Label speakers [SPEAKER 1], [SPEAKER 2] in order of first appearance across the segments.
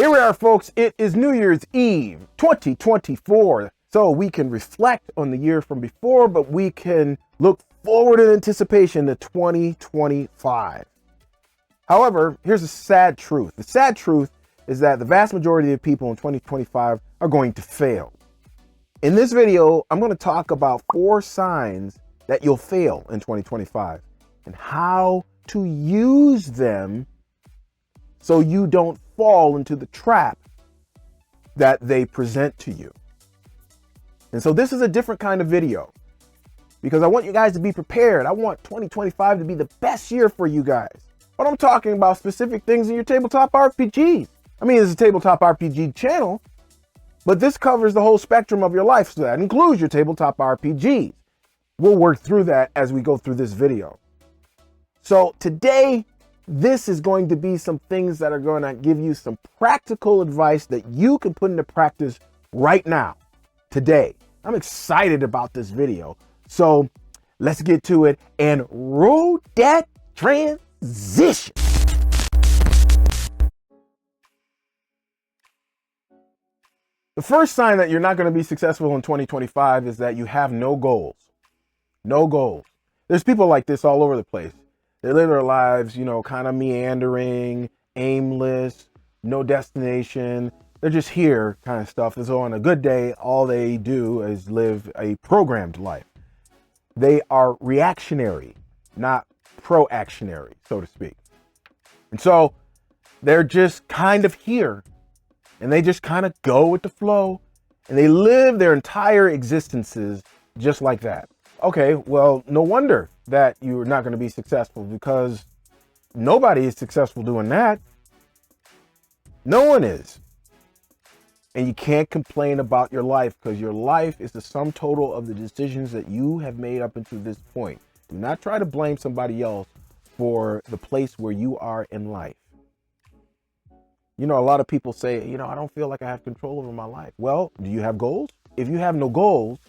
[SPEAKER 1] Here we are, folks. It is New Year's Eve 2024. So we can reflect on the year from before, but we can look forward in anticipation to 2025. However, here's the sad truth. The sad truth is that the vast majority of people in 2025 are going to fail. In this video, I'm going to talk about 4 signs that you'll fail in 2025 and how to use them so you don't fall into the trap that they present to you. And so this is a different kind of video because I want you guys to be prepared. I want 2025 to be the best year for you guys. But I'm talking about specific things in your tabletop RPGs. I mean, it's a tabletop RPG channel, but this covers the whole spectrum of your life. So that includes your tabletop RPGs. We'll work through that as we go through this video. So today, this is going to be some things that are going to give you some practical advice that you can put into practice right now, today. I'm excited about this video. So let's get to it and roll that transition. The first sign that you're not going to be successful in 2025 is that you have no goals. No goals. There's people like this all over the place. They live their lives, kind of meandering, aimless, no destination. They're just here kind of stuff. So on a good day, all they do is live a programmed life. They are reactionary, not proactionary, so to speak. And so they're just kind of here and they just kind of go with the flow and they live their entire existences just like that. Okay, well, no wonder that you're not going to be successful because nobody is successful doing that. No one is. And you can't complain about your life because your life is the sum total of the decisions that you have made up until this point. Do not try to blame somebody else for the place where you are in life. A lot of people say, I don't feel like I have control over my life. Well, do you have goals? If you have no goals,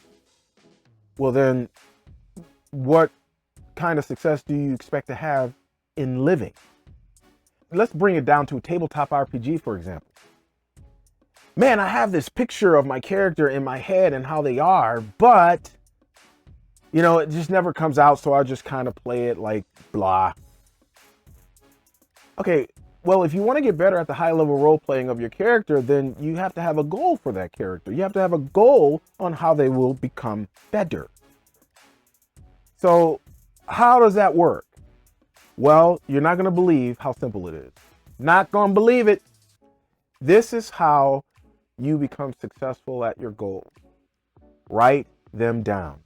[SPEAKER 1] well then, what kind of success do you expect to have in living? Let's bring it down to a tabletop RPG, for example. Man, I have this picture of my character in my head and how they are, but, it just never comes out, so I just kind of play it like blah. Okay, well, if you want to get better at the high-level role-playing of your character, then you have to have a goal for that character. You have to have a goal on how they will become better. So how does that work? Well, you're not going to believe how simple it is. Not going to believe it. This is how you become successful at your goals. Write them down.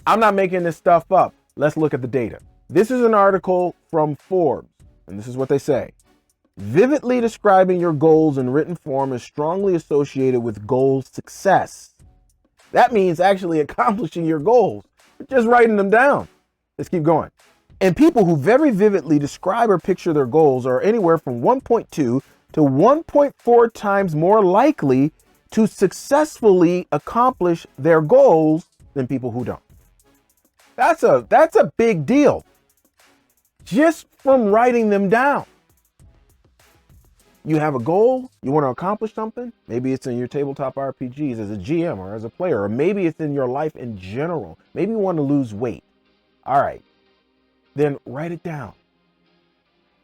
[SPEAKER 1] I'm not making this stuff up. Let's look at the data. This is an article from Forbes, and this is what they say. Vividly describing your goals in written form is strongly associated with goal success. That means actually accomplishing your goals, just writing them down. Let's keep going. And people who very vividly describe or picture their goals are anywhere from 1.2 to 1.4 times more likely to successfully accomplish their goals than people who don't. That's a big deal. Just from writing them down. You have a goal, you want to accomplish something. Maybe it's in your tabletop RPGs as a GM or as a player, or maybe it's in your life in general. Maybe you want to lose weight. All right, then write it down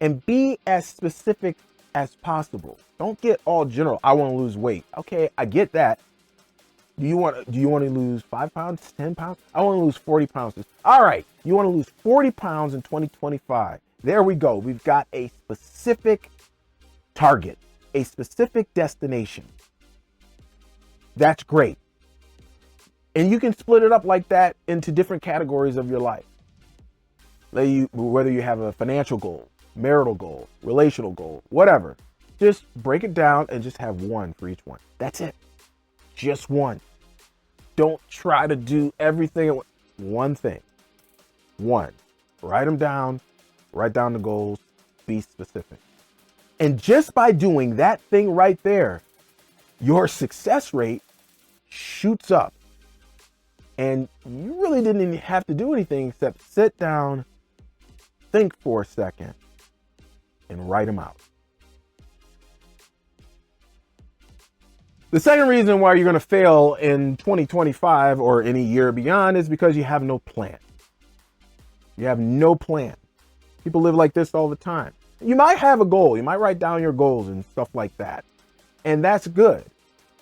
[SPEAKER 1] and be as specific as possible. Don't get all general. I want to lose weight. Okay, I get that. Do you want to lose 5 pounds, 10 pounds? I want to lose 40 pounds. All right, you want to lose 40 pounds in 2025. There we go. We've got a specific target, a specific destination. That's great. And you can split it up like that into different categories of your life. Whether you have a financial goal, marital goal, relational goal, whatever. Just break it down and just have one for each one. That's it. Just one. Don't try to do everything. One thing. One. Write them down. Write down the goals. Be specific. And just by doing that thing right there, your success rate shoots up. And you really didn't even have to do anything except sit down, think for a second, and write them out. The second reason why you're going to fail in 2025 or any year beyond is because you have no plan. You have no plan. People live like this all the time. You might have a goal. You might write down your goals and stuff like that. And that's good.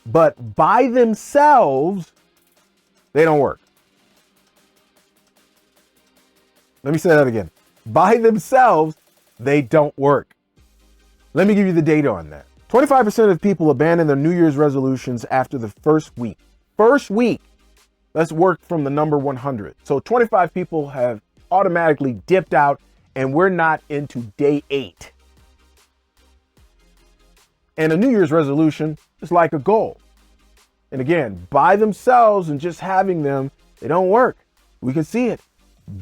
[SPEAKER 1] But by themselves, they don't work. Let me say that again. By themselves, they don't work. Let me give you the data on that. 25% of people abandon their New Year's resolutions after the first week. First week. Let's work from the number 100. So 25 people have automatically dipped out, and we're not into day 8. And a New Year's resolution is like a goal. And again, by themselves and just having them, they don't work. We can see it.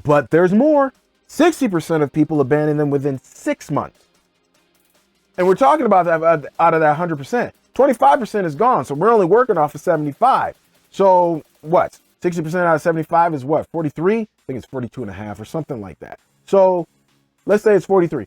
[SPEAKER 1] But there's more. 60% of people abandon them within 6 months. And we're talking about that out of that 100%. 25% is gone. So we're only working off of 75. So what? 60% out of 75 is what? 43? I think it's 42 and a half or something like that. So let's say it's 43.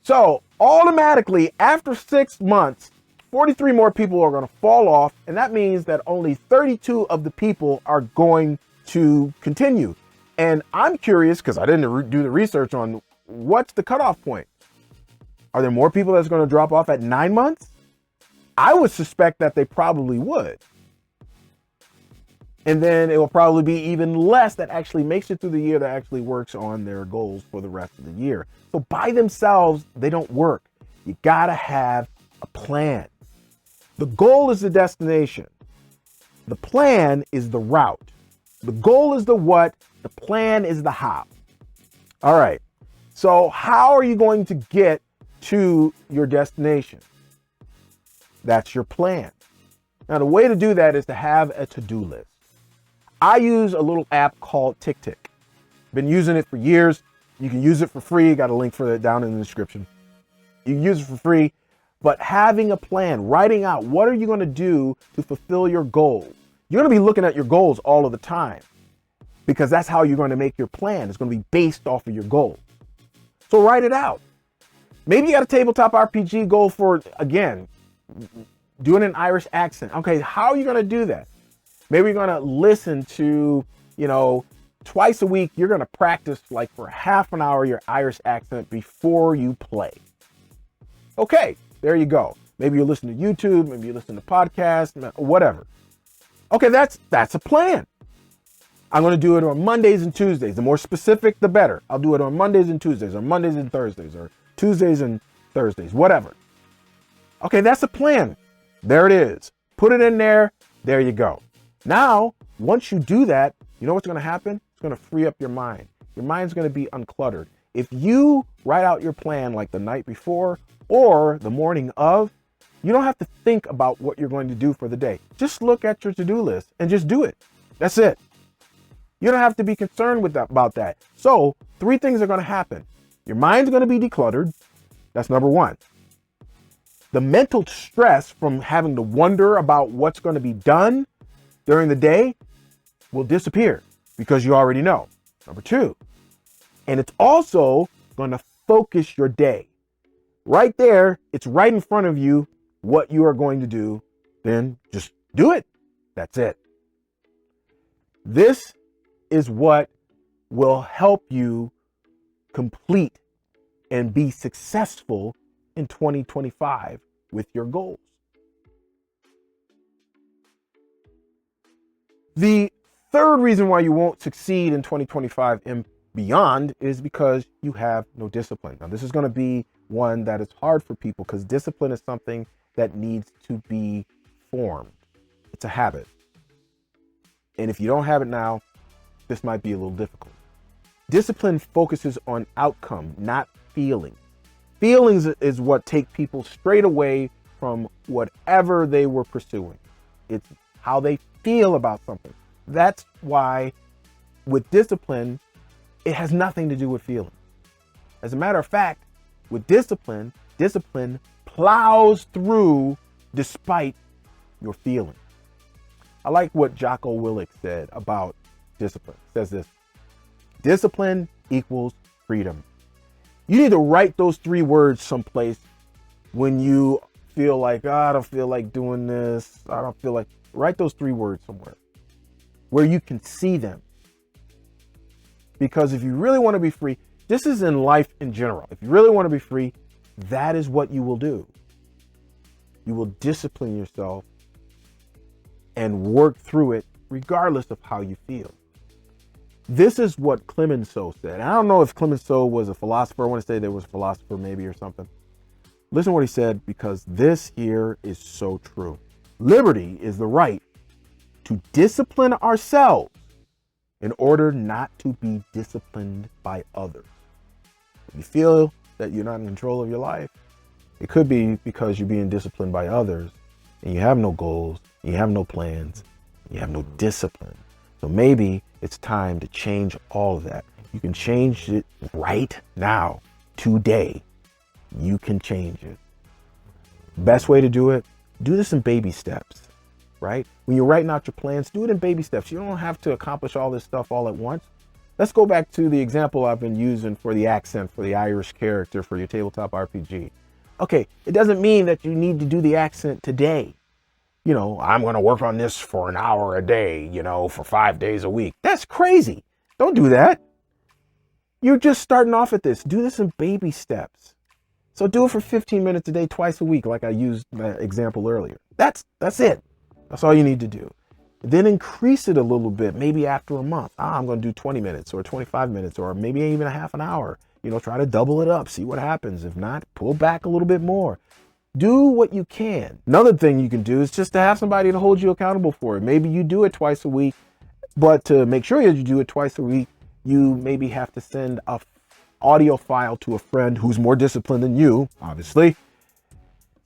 [SPEAKER 1] So automatically after 6 months, 43 more people are going to fall off. And that means that only 32 of the people are going to continue. And I'm curious, because I didn't do the research on what's the cutoff point. Are there more people that's going to drop off at 9 months? I would suspect that they probably would. And then it will probably be even less that actually makes it through the year, that actually works on their goals for the rest of the year. So by themselves, they don't work. You got to have a plan. The goal is the destination. The plan is the route. The goal is the what, the plan is the how. All right. So how are you going to get to your destination? That's your plan. Now, the way to do that is to have a to-do list. I use a little app called TickTick. Been using it for years. You can use it for free. Got a link for that down in the description. You can use it for free, but having a plan, writing out what are you going to do to fulfill your goals. You're going to be looking at your goals all of the time because that's how you're going to make your plan. It's going to be based off of your goals. So write it out. Maybe you got a tabletop RPG goal for, again, doing an Irish accent. Okay, how are you going to do that? Maybe you're going to listen to, twice a week, you're going to practice like for half an hour your Irish accent before you play. Okay, there you go. Maybe you listen to YouTube, maybe you listen to podcasts, whatever. Okay, that's a plan. I'm going to do it on Mondays and Tuesdays. The more specific, the better. I'll do it on Mondays and Tuesdays, or Mondays and Thursdays, or Tuesdays and Thursdays, whatever. Okay, that's a plan. There it is. Put it in there. There you go. Now, once you do that, you know what's going to happen? It's going to free up your mind. Your mind's going to be uncluttered. If you write out your plan like the night before or the morning of, you don't have to think about what you're going to do for the day. Just look at your to-do list and just do it. That's it. You don't have to be concerned about that. So 3 things are going to happen. Your mind's going to be decluttered. That's number 1. The mental stress from having to wonder about what's going to be done during the day will disappear because you already know. Number 2, and it's also going to focus your day. Right there, it's right in front of you what you are going to do. Then just do it. That's it. This is what will help you complete and be successful in 2025 with your goals. The third reason why you won't succeed in 2025 and beyond is because you have no discipline. Now, this is going to be one that is hard for people because discipline is something that needs to be formed. It's a habit. And if you don't have it now, this might be a little difficult. Discipline focuses on outcome, not feeling. Feelings is what take people straight away from whatever they were pursuing. It's how they feel about something. That's why with discipline, it has nothing to do with feeling. As a matter of fact, with discipline plows through despite your feelings. I like what Jocko Willink said about discipline. It says this: discipline equals freedom. You need to write those 3 words someplace when you feel like, oh, I don't feel like doing this. I don't feel like, write those 3 words somewhere where you can see them. Because if you really want to be free, this is in life in general. If you really want to be free, that is what you will do. You will discipline yourself and work through it regardless of how you feel. This is what Clemenceau said. I don't know if Clemenceau was a philosopher. I want to say there was a philosopher maybe or something. Listen to what he said, because this here is so true. Liberty is the right to discipline ourselves in order not to be disciplined by others. If you feel that you're not in control of your life, it could be because you're being disciplined by others and you have no goals, you have no plans, you have no discipline. So maybe it's time to change all of that. You can change it right now, today. You can change it. Best way to do it, do this in baby steps, right? When you're writing out your plans, do it in baby steps. You don't have to accomplish all this stuff all at once. Let's go back to the example I've been using for the accent, for the Irish character, for your tabletop RPG. Okay, it doesn't mean that you need to do the accent today. You know, I'm going to work on this for an hour a day, you know, for 5 days a week. That's crazy. Don't do that. You're just starting off at this. Do this in baby steps. So do it for 15 minutes a day, twice a week, like I used that example earlier. That's it. That's all you need to do. Then increase it a little bit, maybe after a month. I'm going to do 20 minutes or 25 minutes or maybe even a half an hour. You know, try to double it up, see what happens. If not, pull back a little bit more. Do what you can. Another thing you can do is just to have somebody to hold you accountable for it. Maybe you do it twice a week, but to make sure that you do it twice a week, you maybe have to send a audio file to a friend who's more disciplined than you, obviously.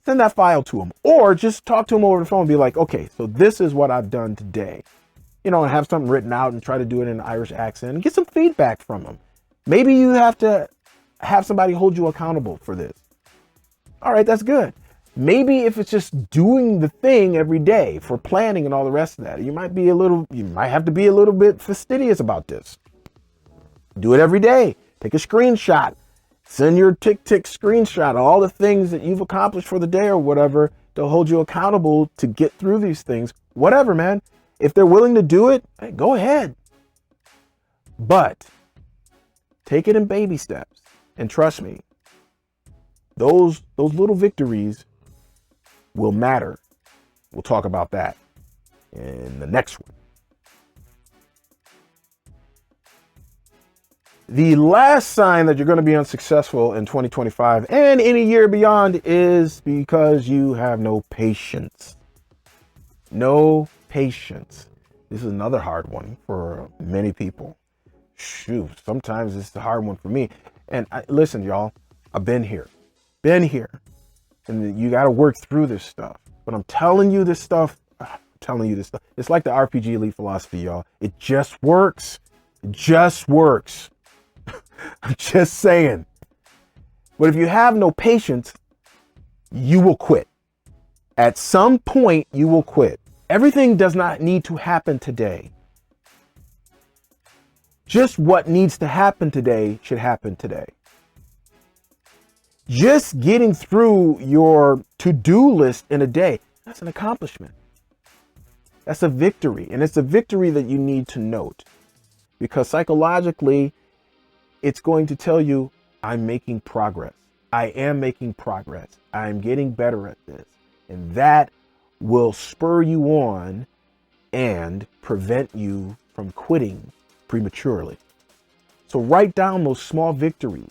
[SPEAKER 1] Send that file to him, or just talk to him over the phone and be like, okay, so this is what I've done today. You know, and have something written out and try to do it in an Irish accent and get some feedback from him. Maybe you have to have somebody hold you accountable for this. All right, that's good. Maybe if it's just doing the thing every day for planning and all the rest of that, you might have to be a little bit fastidious about this. Do it every day. Take a screenshot. Send your tick screenshot of all the things that you've accomplished for the day or whatever to hold you accountable to get through these things. Whatever, man. If they're willing to do it, hey, go ahead. But take it in baby steps. And trust me, those little victories will matter. We'll talk about that in the next one. The last sign that you're going to be unsuccessful in 2025 and any year beyond is because you have no patience. No patience. This is another hard one for many people. Shoot, sometimes it's a hard one for me. And listen, y'all, I've been here. And you got to work through this stuff. But I'm telling you this stuff. It's like the RPG Elite philosophy, y'all. It just works. It just works. I'm just saying. But if you have no patience, you will quit. At some point, you will quit. Everything does not need to happen today. Just what needs to happen today should happen today. Just getting through your to-do list in a day, that's an accomplishment. That's a victory. And it's a victory that you need to note. Because psychologically, it's going to tell you, I'm making progress. I am making progress. I'm getting better at this. And that will spur you on and prevent you from quitting prematurely. So write down those small victories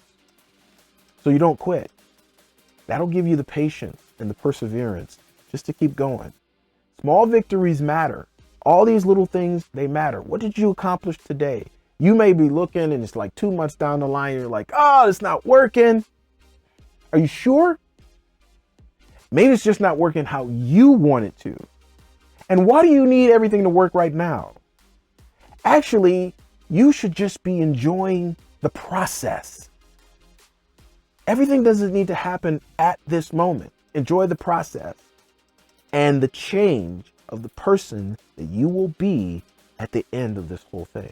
[SPEAKER 1] so you don't quit. That'll give you the patience and the perseverance just to keep going. Small victories matter. All these little things, they matter. What did you accomplish today? You may be looking and it's like 2 months down the line, you're like, oh, it's not working. Are you sure? Maybe it's just not working how you want it to. And why do you need everything to work right now? Actually, you should just be enjoying the process. Everything doesn't need to happen at this moment. Enjoy the process and the change of the person that you will be at the end of this whole thing.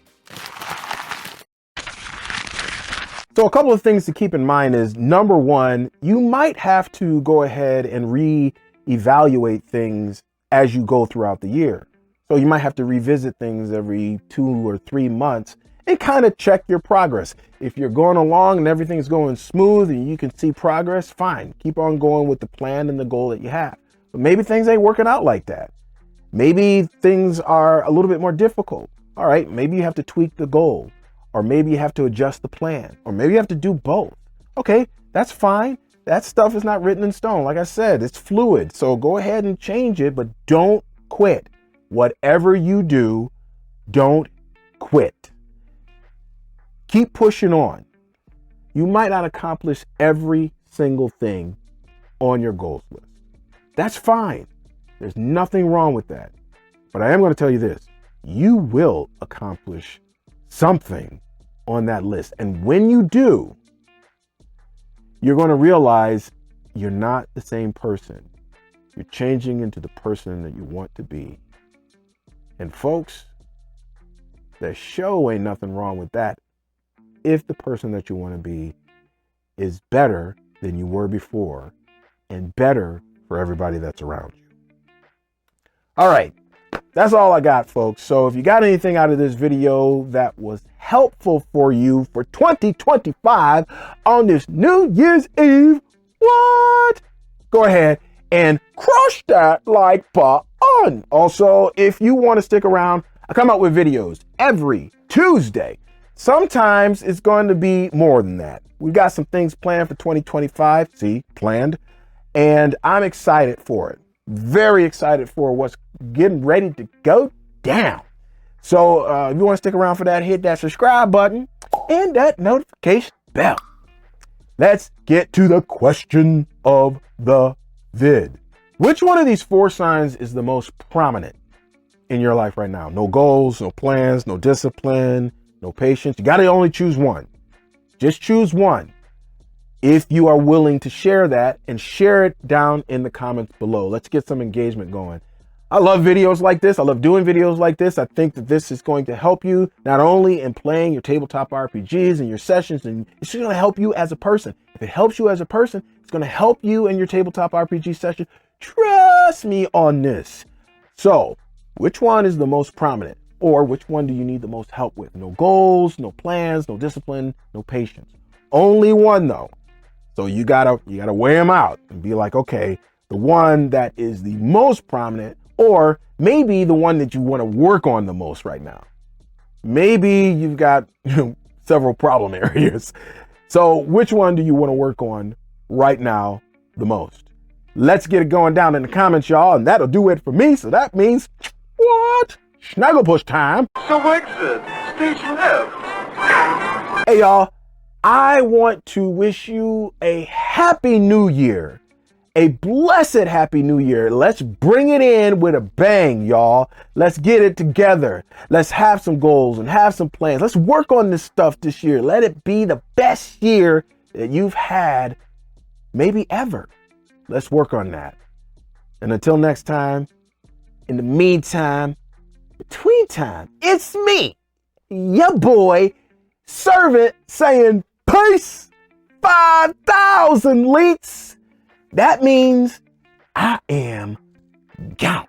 [SPEAKER 1] So a couple of things to keep in mind is, number one, you might have to go ahead and reevaluate things as you go throughout the year. So you might have to revisit things every 2 or 3 months and kind of check your progress. If you're going along and everything's going smooth and you can see progress, fine. Keep on going with the plan and the goal that you have. But maybe things ain't working out like that. Maybe things are a little bit more difficult. All right, maybe you have to tweak the goal, or maybe you have to adjust the plan, or maybe you have to do both. Okay, that's fine. That stuff is not written in stone. Like I said, it's fluid. So go ahead and change it, but don't quit. Whatever you do, don't quit. Keep pushing on. You might not accomplish every single thing on your goals list. That's fine. There's nothing wrong with that. But I am going to tell you this. You will accomplish something on that list. And when you do, you're going to realize you're not the same person. You're changing into the person that you want to be. And folks, there sure ain't nothing wrong with that if the person that you want to be is better than you were before and better for everybody that's around you. All right, that's all I got, folks. So if you got anything out of this video that was helpful for you for 2025 on this New Year's Eve, what? Go ahead and crush that like button. Also, if you want to stick around, I come out with videos every Tuesday. Sometimes it's going to be more than that. We've got some things planned for 2025. See, planned. And I'm excited for it. Very excited for what's getting ready to go down. So if you want to stick around for that, hit that subscribe button and that notification bell. Let's get to the question of the vid. Which one of these 4 signs is the most prominent in your life right now? No goals, no plans, no discipline, no patience. You got to only choose one. Just choose one. If you are willing to share that, and share it down in the comments below. Let's get some engagement going. I love videos like this. I love doing videos like this. I think that this is going to help you not only in playing your tabletop RPGs and your sessions, and it's going to help you as a person. If it helps you as a person, it's going to help you in your tabletop RPG session. Trust me on this. So, which one is the most prominent? Or which one do you need the most help with? No goals, no plans, no discipline, no patience. Only one though. So you gotta weigh them out and be like, okay, the one that is the most prominent, or maybe the one that you want to work on the most right now. Maybe you've got several problem areas. So which one do you want to work on right now the most? Let's get it going down in the comments, y'all, and that'll do it for me. So that means what? Snuggle push time.
[SPEAKER 2] So exit, stage left.
[SPEAKER 1] Hey y'all, I want to wish you a happy new year. A blessed happy new year. Let's bring it in with a bang, y'all. Let's get it together. Let's have some goals and have some plans. Let's work on this stuff this year. Let it be the best year that you've had, maybe ever. Let's work on that. And until next time, in the meantime, between time, it's me, your boy, Servant, saying peace. 5,000 Leets. That means I am gone.